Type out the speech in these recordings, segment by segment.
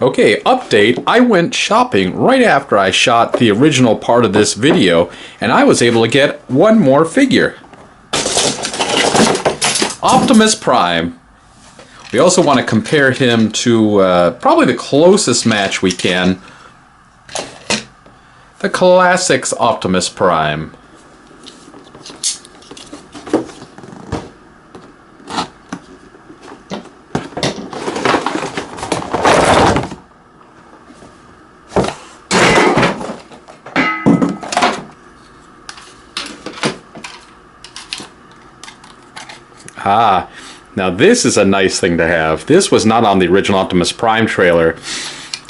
Okay, update. I went shopping right after I shot the original part of this video, and I was able to get one more figure. Optimus Prime. We also want to compare him to probably the closest match we can. The Classics Optimus Prime. Ah, now this is a nice thing to have. This was not on the original Optimus Prime trailer.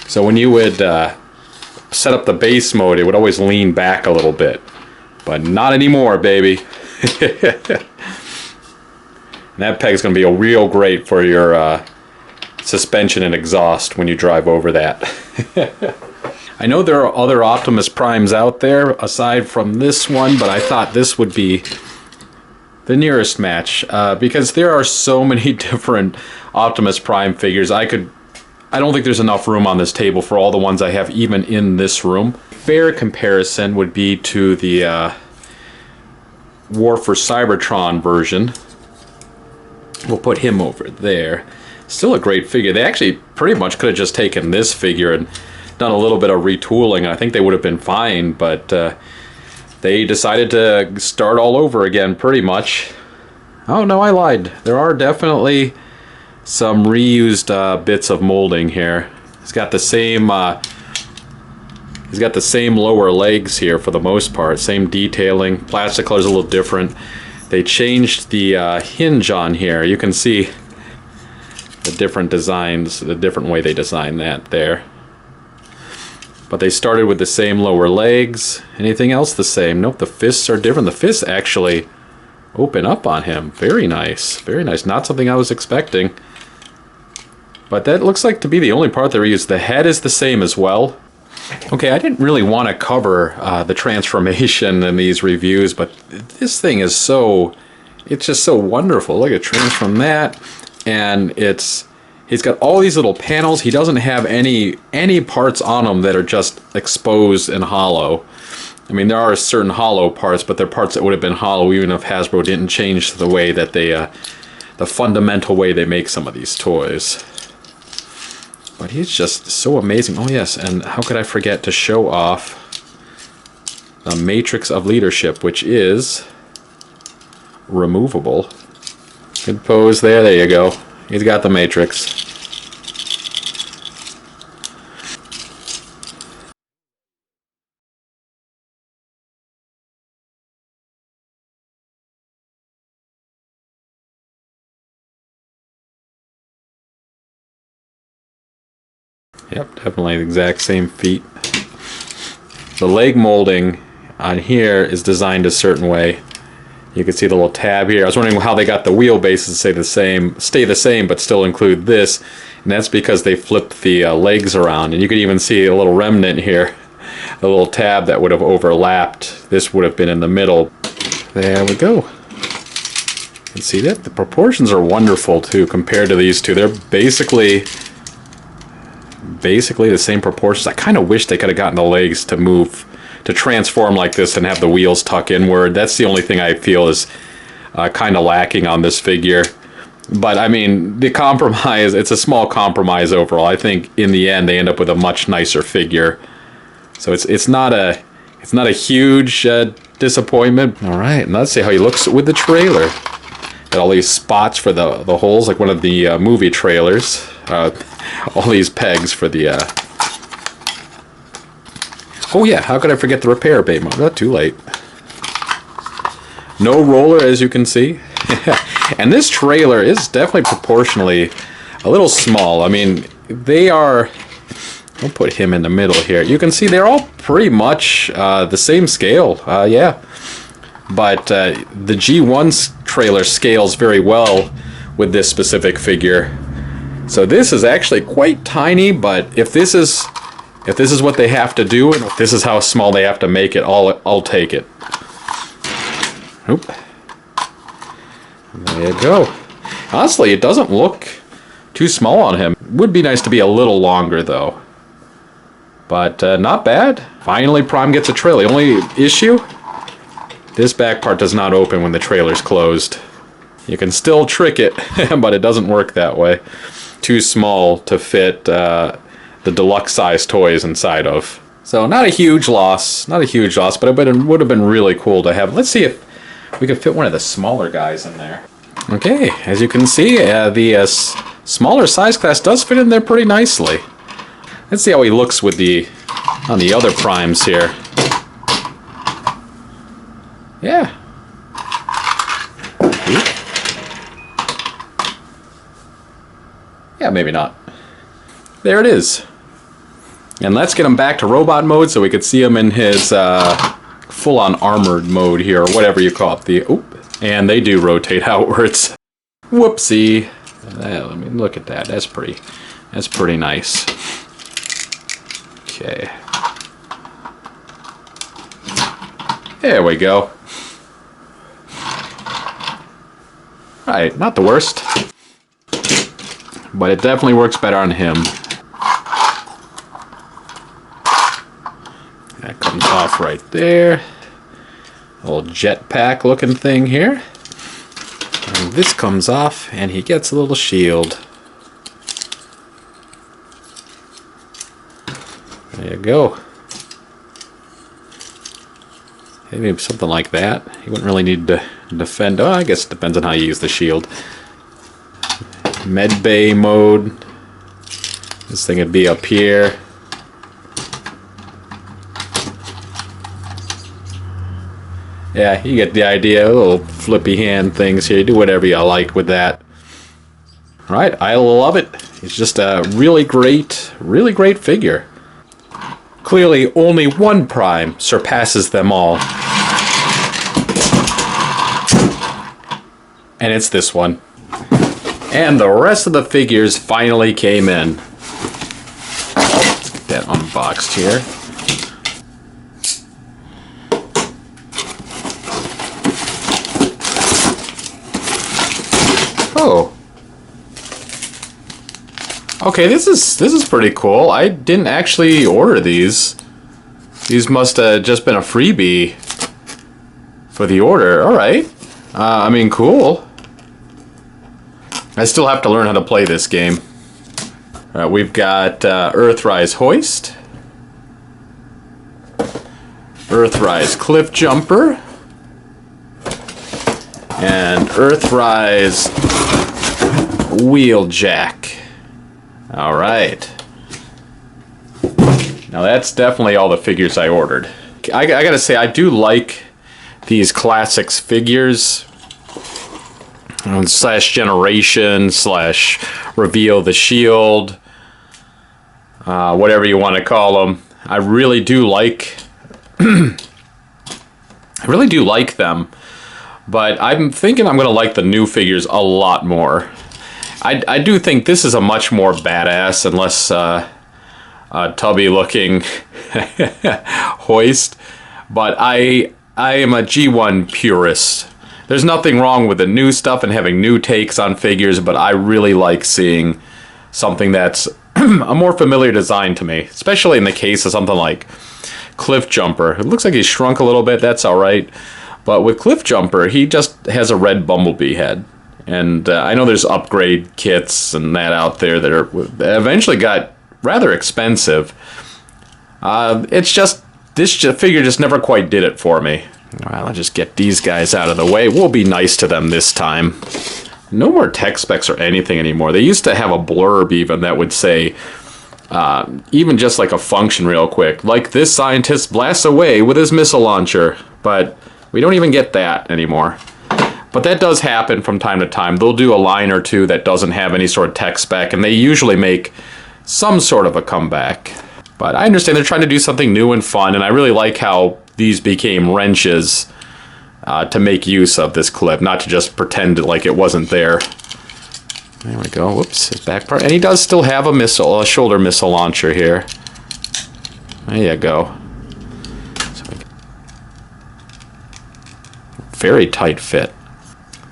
So when you would set up the base mode, it would always lean back a little bit. But not anymore, baby. And that peg's going to be real great for your suspension and exhaust when you drive over that. I know there are other Optimus Primes out there aside from this one, but I thought this would be the nearest match, because there are so many different Optimus Prime figures. I don't think there's enough room on this table for all the ones I have even in this room. Fair comparison would be to the War for Cybertron version. We'll put him over there. Still a great figure. They actually pretty much could have just taken this figure and done a little bit of retooling. I think they would have been fine, but they decided to start all over again, pretty much. Oh no, I lied. There are definitely some reused bits of molding here. He's got the same lower legs here for the most part. Same detailing. Plastic color's a little different. They changed the hinge on here. You can see the different designs, the different way they designed that there. But they started with the same lower legs. Anything else the same? Nope, the fists are different. The fists actually open up on him. Very nice. Very nice. Not something I was expecting. But that looks like to be the only part they reused. The head is the same as well. Okay, I didn't really want to cover the transformation in these reviews, but this thing is it's just so wonderful. Look at transform that, and he's got all these little panels. He doesn't have any parts on him that are just exposed and hollow. I mean, there are certain hollow parts, but they're parts that would have been hollow even if Hasbro didn't change the way that the fundamental way they make some of these toys. But he's just so amazing. Oh yes, and how could I forget to show off the Matrix of Leadership, which is removable. Good pose there. There you go. He's got the Matrix. Yep, definitely the exact same feet. The leg molding on here is designed a certain way. You can see the little tab here. I was wondering how they got the wheelbases to stay the same, but still include this. And that's because they flipped the legs around. And you can even see a little remnant here. The little tab that would have overlapped. This would have been in the middle. There we go. You can see that. The proportions are wonderful too compared to these two. They're basically the same proportions. I kind of wish they could have gotten the legs to transform like this and have the wheels tuck inward. That's the only thing I feel is kind of lacking on this figure. But I mean, the compromise, it's a small compromise overall. I think in the end they end up with a much nicer figure. So it's not a huge disappointment. All right, and let's see how he looks with the trailer. Got all these spots for the holes, like one of the movie trailers. All these pegs for the oh yeah, how could I forget the repair bay mode? Not too late. No roller, as you can see. And this trailer is definitely proportionally a little small. I mean, they are... I'll put him in the middle here. You can see they're all pretty much the same scale. Yeah. But the G1's trailer scales very well with this specific figure. So this is actually quite tiny, but if this is what they have to do, and if this is how small they have to make it, I'll take it. Oop. There you go. Honestly, it doesn't look Too small on him. Would be nice to be a little longer, though. But not bad. Finally, Prime gets a trailer. The only issue? This back part does not open when the trailer's closed. You can still trick it, but it doesn't work that way. Too small to fit the deluxe size toys inside of. So not a huge loss. Not a huge loss, but it would have been really cool to have. Let's see if we can fit one of the smaller guys in there. Okay, as you can see, the smaller size class does fit in there pretty nicely. Let's see how he looks with on the other primes here. Yeah. Yeah, maybe not. There it is. And let's get him back to robot mode so we could see him in his full-on armored mode here, or whatever you call it. And they do rotate outwards. Whoopsie. Let me look at that. That's pretty nice. Okay. There we go. Alright, not the worst. But it definitely works better on him. That comes off right there. A little jetpack looking thing here. And this comes off and he gets a little shield. There you go. Maybe something like that. You wouldn't really need to defend. Oh, I guess it depends on how you use the shield. Med bay mode. This thing would be up here. Yeah, you get the idea. Little flippy hand things here. You do whatever you like with that. Alright, I love it. It's just a really great figure. Clearly, only one Prime surpasses them all. And it's this one. And the rest of the figures finally came in. Let's get that unboxed here. Oh. Okay, this is pretty cool. I didn't actually order these. These must have just been a freebie for the order. Alright. I mean, cool. I still have to learn how to play this game. We've got Earthrise Hoist. Earthrise Cliffjumper. And Earthrise Wheeljack. Alright. Now that's definitely all the figures I ordered. I gotta say, I do like these classics figures. Slash generation, slash reveal the shield. Whatever you want to call them. I really do like... I really do like them. But I'm thinking I'm going to like the new figures a lot more. I do think this is a much more badass and less tubby looking Hoist. But I am a G1 purist. There's nothing wrong with the new stuff and having new takes on figures, but I really like seeing something that's a more familiar design to me. Especially in the case of something like Cliffjumper. It looks like he's shrunk a little bit, that's alright. But with Cliffjumper, he just has a red bumblebee head. And I know there's upgrade kits and that out there that eventually got rather expensive. It's just, this figure just never quite did it for me. Well, I'll just get these guys out of the way. We'll be nice to them this time. No more tech specs or anything anymore. They used to have a blurb even that would say, even just like a function real quick, like this scientist blasts away with his missile launcher. But we don't even get that anymore. But that does happen from time to time. They'll do a line or two that doesn't have any sort of tech spec, and they usually make some sort of a comeback. But I understand they're trying to do something new and fun, and I really like how these became wrenches to make use of this clip, not to just pretend like it wasn't there. There we go. Whoops, his back part. And he does still have a shoulder missile launcher here. There you go. Very tight fit.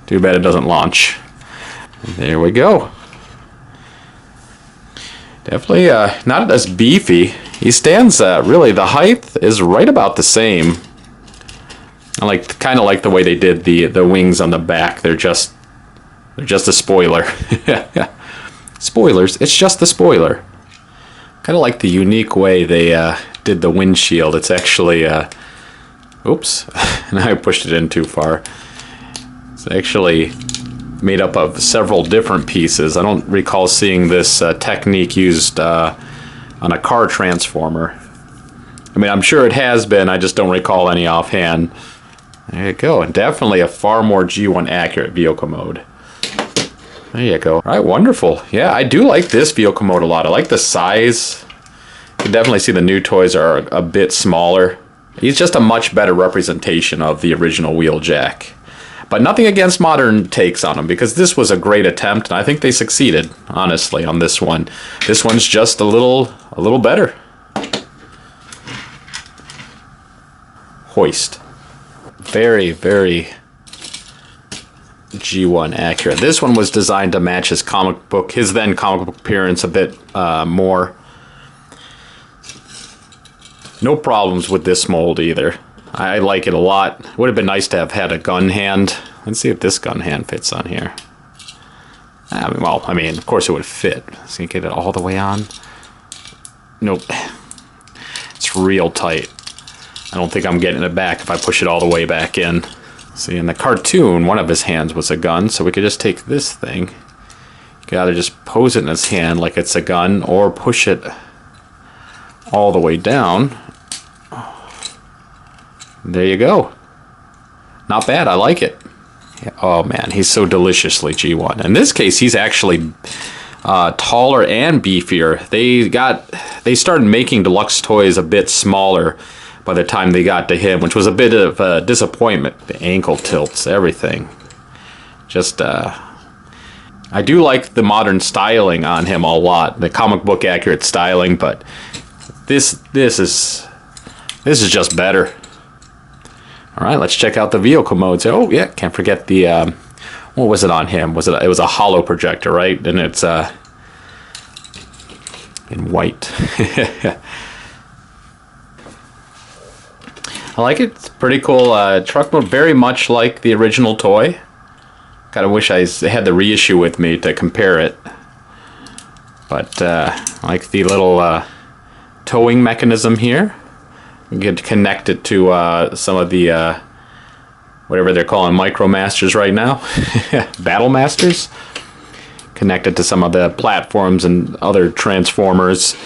Too bad it doesn't launch. There we go. Definitely not as beefy. He stands, really, the height is right about the same. I kind of like the way they did the wings on the back. They're just a spoiler. Spoilers, it's just the spoiler. Kind of like the unique way they did the windshield. It's actually, oops, now I pushed it in too far. It's actually made up of several different pieces. I don't recall seeing this technique used on a car transformer. I mean, I'm sure it has been, I just don't recall any offhand. There you go, and definitely a far more G1 accurate vehicle mode. There you go. All right, wonderful. Yeah, I do like this vehicle mode a lot. I like the size. You can definitely see the new toys are a bit smaller. He's just a much better representation of the original Wheeljack. But nothing against modern takes on him, because this was a great attempt, and I think they succeeded, honestly, on this one. This one's just a little better. Hoist. Very, very G1 accurate. This one was designed to match his then comic book appearance a bit more. No problems with this mold either. I like it a lot. Would have been nice to have had a gun hand. Let's see if this gun hand fits on here. Well, I mean, of course it would fit. So you get it all the way on. Nope. It's real tight. I don't think I'm getting it back if I push it all the way back in. See, in the cartoon, one of his hands was a gun, so we could just take this thing. You could either just pose it in his hand like it's a gun, or push it all the way down. There you go. Not bad, I like it. Oh man, he's so deliciously G1. In this case, he's actually taller and beefier. They started making deluxe toys a bit smaller by the time they got to him, which was a bit of a disappointment. The ankle tilts, everything. Just, I do like the modern styling on him a lot, the comic book accurate styling, but this is just better. All right, let's check out the vehicle modes. Oh yeah, can't forget the what was it on him? It was a hollow projector, right? And it's in white. I like it. It's pretty cool truck mode, very much like the original toy. Kind of wish I had the reissue with me to compare it. But I like the little towing mechanism here. You can connect it to some of the whatever they're calling Micromasters right now. Battle Masters. Connect it to some of the platforms and other transformers.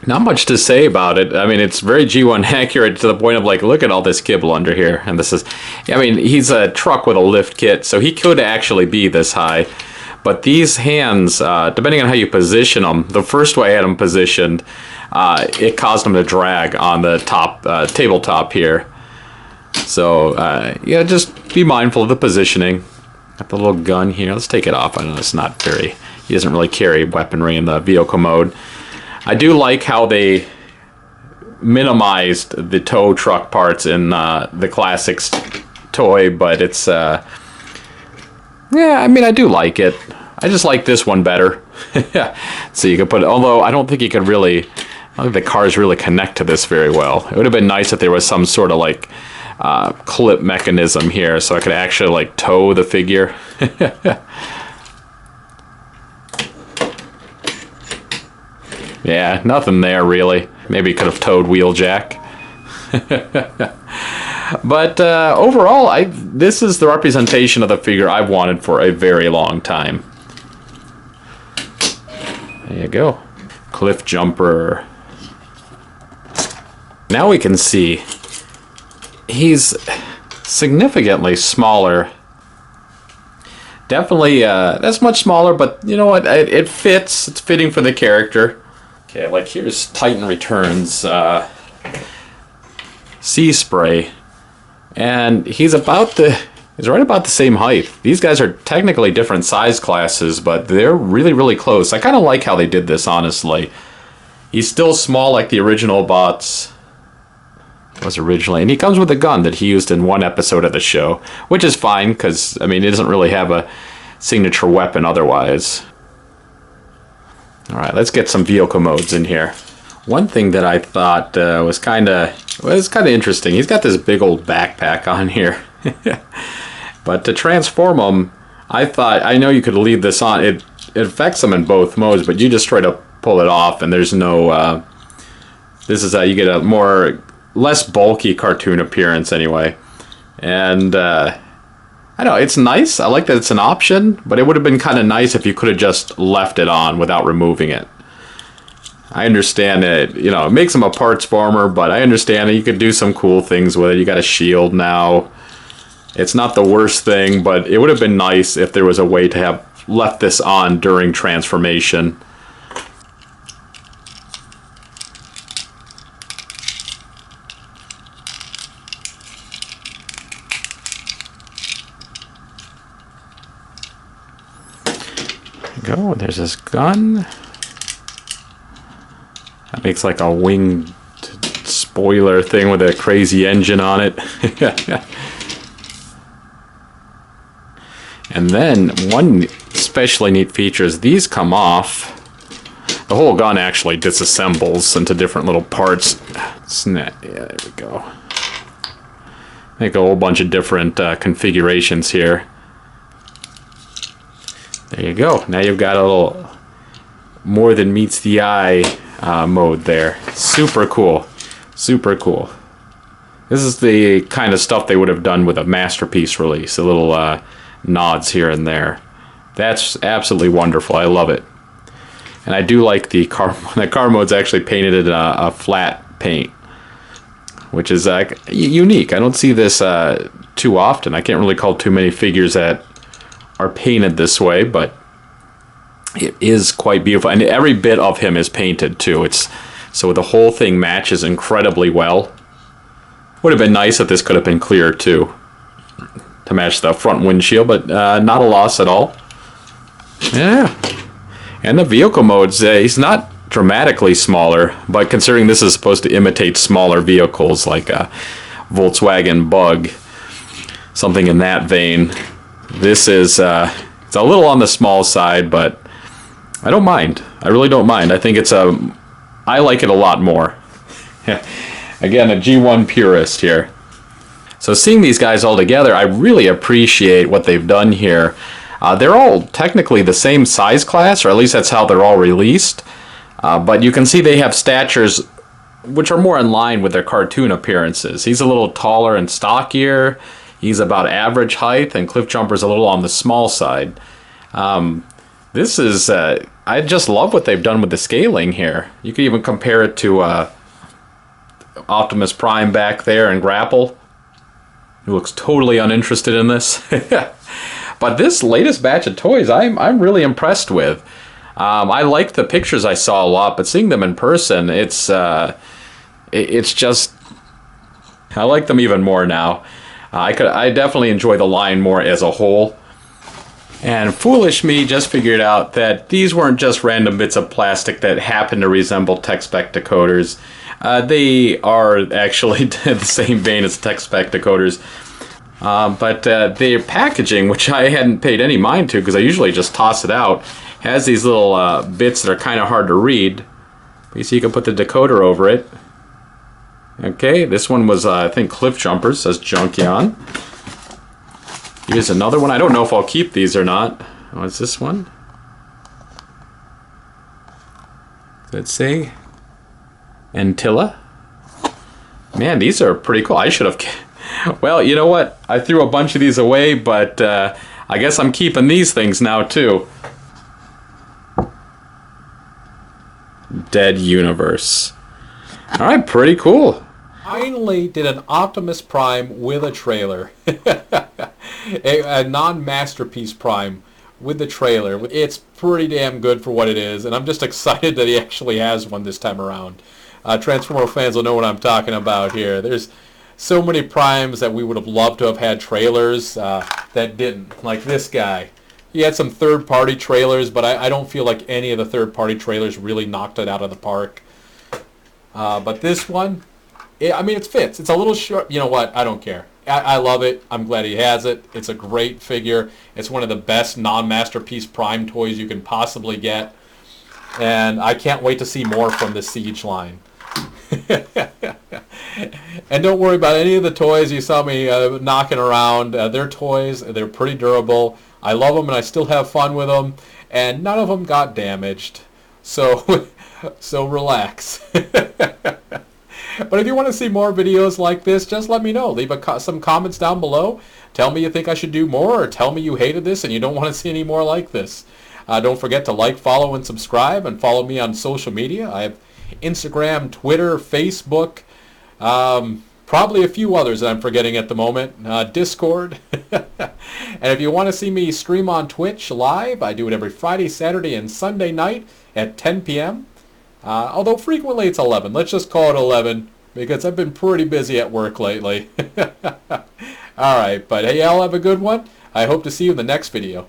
Not much to say about it. I mean, it's very G1 accurate to the point of like, look at all this kibble under here. And this is, I mean, he's a truck with a lift kit, so he could actually be this high. But these hands, depending on how you position them, the first way I had them positioned, it caused them to drag on the top tabletop here. So, yeah, just be mindful of the positioning. Got the little gun here. Let's take it off. I know it's not very, he doesn't really carry weaponry in the vehicle mode. I do like how they minimized the tow truck parts in the Classics toy, but it's, yeah, I mean, I do like it. I just like this one better. So you can put it, although I don't think you could really, I don't think the cars really connect to this very well. It would have been nice if there was some sort of like clip mechanism here so I could actually like tow the figure. Yeah, nothing there really. Maybe could have towed Wheeljack. But overall, this is the representation of the figure I've wanted for a very long time. There you go. Cliffjumper. Now we can see he's significantly smaller. Definitely, that's much smaller, but you know what? It fits. It's fitting for the character. Okay, like here's Titan Returns Sea Spray, and he's right about the same height. These guys are technically different size classes, but they're really, really close. I kind of like how they did this, honestly. He's still small like the original bots was originally, and he comes with a gun that he used in one episode of the show, which is fine, because, I mean, he doesn't really have a signature weapon otherwise. All right, let's get some vehicle modes in here. One thing that I thought was kind of interesting. He's got this big old backpack on here, but to transform him, I know you could leave this on. It affects him in both modes, but you just try to pull it off, and there's no. This is how you get a less bulky cartoon appearance anyway, and I know it's nice. I like that it's an option, but it would have been kind of nice if you could have just left it on without removing it. I understand it, it makes him a parts farmer, but I understand that you could do some cool things with it. You got a shield now. It's not the worst thing, but it would have been nice if there was a way to have left this on during transformation. There we go, there's this gun. That makes like a winged spoiler thing with a crazy engine on it. And then one especially neat feature is these come off. The whole gun actually disassembles into different little parts. Snap. Yeah, there we go. Make a whole bunch of different configurations here. There you go. Now you've got a little more than meets the eye mode there. Super cool. Super cool. This is the kind of stuff they would have done with a Masterpiece release. A little nods here and there. That's absolutely wonderful. I love it. And I do like the car mode's actually painted in a flat paint, which is unique. I don't see this too often. I can't really call too many figures that are painted this way, but it is quite beautiful. And every bit of him is painted too. So the whole thing matches incredibly well. Would have been nice if this could have been clear too, to match the front windshield, but not a loss at all. Yeah. And the vehicle modes, he's not dramatically smaller, but considering this is supposed to imitate smaller vehicles like a Volkswagen Bug, something in that vein, this is it's a little on the small side, but I don't mind. I really don't mind. I think I like it a lot more. Again, a G1 purist here. So seeing these guys all together, I really appreciate what they've done here. They're all technically the same size class, or at least that's how they're all released. But you can see they have statures which are more in line with their cartoon appearances. He's a little taller and stockier. He's about average height, and Cliffjumper's a little on the small side. This is, I just love what they've done with the scaling here. You could even compare it to Optimus Prime back there and Grapple, who looks totally uninterested in this. But this latest batch of toys, I'm really impressed with. I liked the pictures I saw a lot, but seeing them in person, it's just, I like them even more now. I definitely enjoy the line more as a whole. And foolish me just figured out that these weren't just random bits of plastic that happen to resemble tech spec decoders. They are actually the same vein as tech spec decoders. But their packaging, which I hadn't paid any mind to because I usually just toss it out, has these little bits that are kind of hard to read. You see, you can put the decoder over it. Okay, this one was, I think, Cliffjumper, says Junkion. Here's another one. I don't know if I'll keep these or not. What's this one? Let's see. Antilla. Man, these are pretty cool. I should have... Well, you know what? I threw a bunch of these away, but I guess I'm keeping these things now, too. Dead Universe. Alright, pretty cool. Finally did an Optimus Prime with a trailer. a non-Masterpiece Prime with the trailer. It's pretty damn good for what it is, and I'm just excited that he actually has one this time around. Transformer fans will know what I'm talking about here. There's so many Primes that we would have loved to have had trailers that didn't, like this guy. He had some third-party trailers, but I don't feel like any of the third-party trailers really knocked it out of the park. But this one, I mean, it fits. It's a little short. You know what? I don't care. I love it. I'm glad he has it. It's a great figure. It's one of the best non-Masterpiece Prime toys you can possibly get. And I can't wait to see more from this Siege line. And don't worry about any of the toys you saw me knocking around. They're toys. They're pretty durable. I love them and I still have fun with them. And none of them got damaged. So, so relax. But if you want to see more videos like this, just let me know. Leave some comments down below. Tell me you think I should do more, or tell me you hated this and you don't want to see any more like this. Don't forget to like, follow, and subscribe, and follow me on social media. I have Instagram, Twitter, Facebook, probably a few others that I'm forgetting at the moment. Discord. And if you want to see me stream on Twitch live, I do it every Friday, Saturday, and Sunday night at 10 p.m. Although frequently it's 11. Let's just call it 11 because I've been pretty busy at work lately. Alright, but hey, y'all have a good one. I hope to see you in the next video.